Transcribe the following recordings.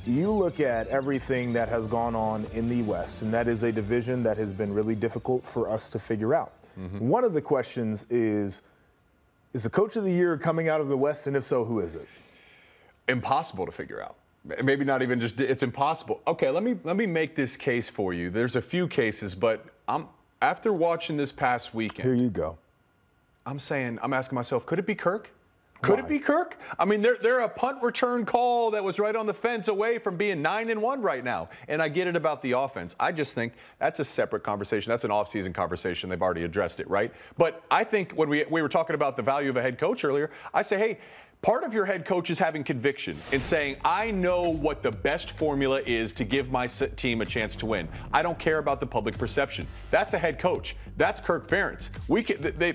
You look at everything that has gone on in the West, and that is a division that has been really difficult for us to figure out. One of the questions is the coach of the year coming out of the West, and if so, who is it? Impossible to figure out. Maybe not even just, it's impossible. Okay, let me make this case for you. There's a few cases, but after watching this past weekend. Here you go. I'm asking myself, could it be Kirk? Could it be Kirk? I mean, they're a punt return call that was right on the fence away from being 9-1 right now. And I get it about the offense. I just think that's a separate conversation. That's an offseason conversation. They've already addressed it, right? But I think when we were talking about the value of a head coach earlier, I say, hey, part of your head coach is having conviction and saying, I know what the best formula is to give my team a chance to win. I don't care about the public perception. That's a head coach. That's Kirk Ferentz.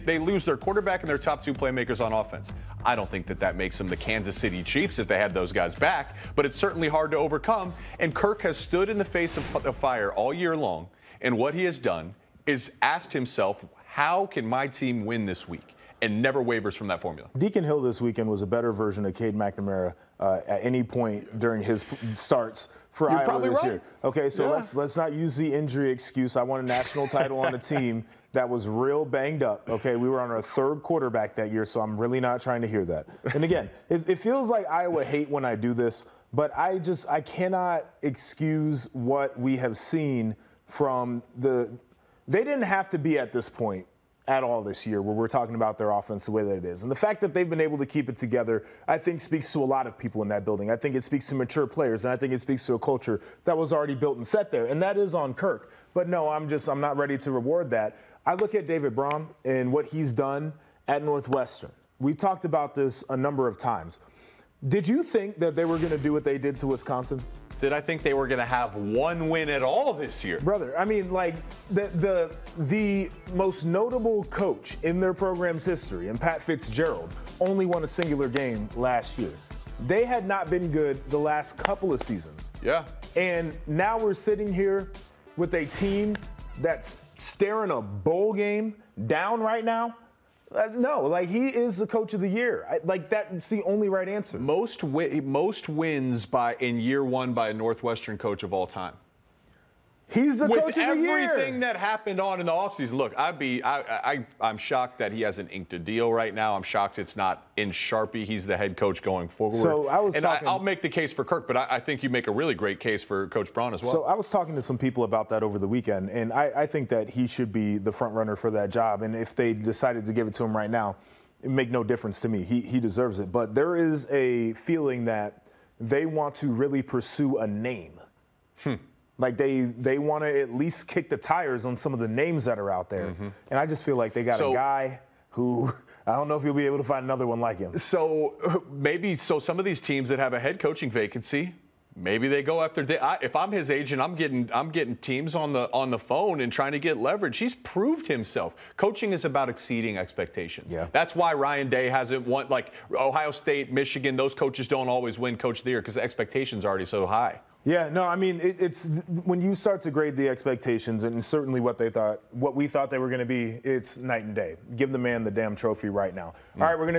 They lose their quarterback and their top two playmakers on offense. I don't think that makes them the Kansas City Chiefs if they had those guys back, but it's certainly hard to overcome. And Kirk has stood in the face of the fire all year long, and what he has done is asked himself, how can my team win this week? And never wavers from that formula. Deacon Hill this weekend was a better version of Cade McNamara at any point during his starts for Iowa this year. Okay, so let's not use the injury excuse. I won a national title on a team that was real banged up. Okay, we were on our third quarterback that year, so I'm really not trying to hear that. And again, it feels like Iowa hate when I do this, but I cannot excuse what we have seen from they didn't have to be at this point at all this year where we're talking about their offense the way that it is. And the fact that they've been able to keep it together, I think speaks to a lot of people in that building. I think it speaks to mature players, and I think it speaks to a culture that was already built and set there. And that is on Kirk. But no, I'm not ready to reward that. I look at David Braun and what he's done at Northwestern. We talked about this a number of times. Did you think that they were going to do what they did to Wisconsin? Did I think they were going to have one win at all this year? Brother, I mean, like, the most notable coach in their program's history, and Pat Fitzgerald, only won a singular game last year. They had not been good the last couple of seasons. Yeah. And now we're sitting here with a team that's staring a bowl game down right now. No, like, he is the coach of the year. That's the only right answer. Most wins in year one by a Northwestern coach of all time. He's the coach of the year. With everything that happened in the offseason, look, I'm shocked that he hasn't inked a deal right now. I'm shocked it's not in Sharpie. He's the head coach going forward. So I'll make the case for Kirk, but I think you make a really great case for Coach Braun as well. So I was talking to some people about that over the weekend, and I think that he should be the front runner for that job. And if they decided to give it to him right now, it would make no difference to me. He deserves it. But there is a feeling that they want to really pursue a name. Like they want to at least kick the tires on some of the names that are out there. And I just feel like they got a guy who, I don't know if you'll be able to find another one like him. So some of these teams that have a head coaching vacancy, maybe they go after. If I'm his agent, I'm getting teams on the phone and trying to get leverage. He's proved himself. Coaching is about exceeding expectations. Yeah. That's why Ryan Day hasn't won. Like Ohio State, Michigan, those coaches don't always win Coach of the Year because the expectations are already so high. Yeah, no, I mean, it's when you start to grade the expectations, and certainly what we thought they were going to be, it's night and day. Give the man the damn trophy right now. All right, we're going to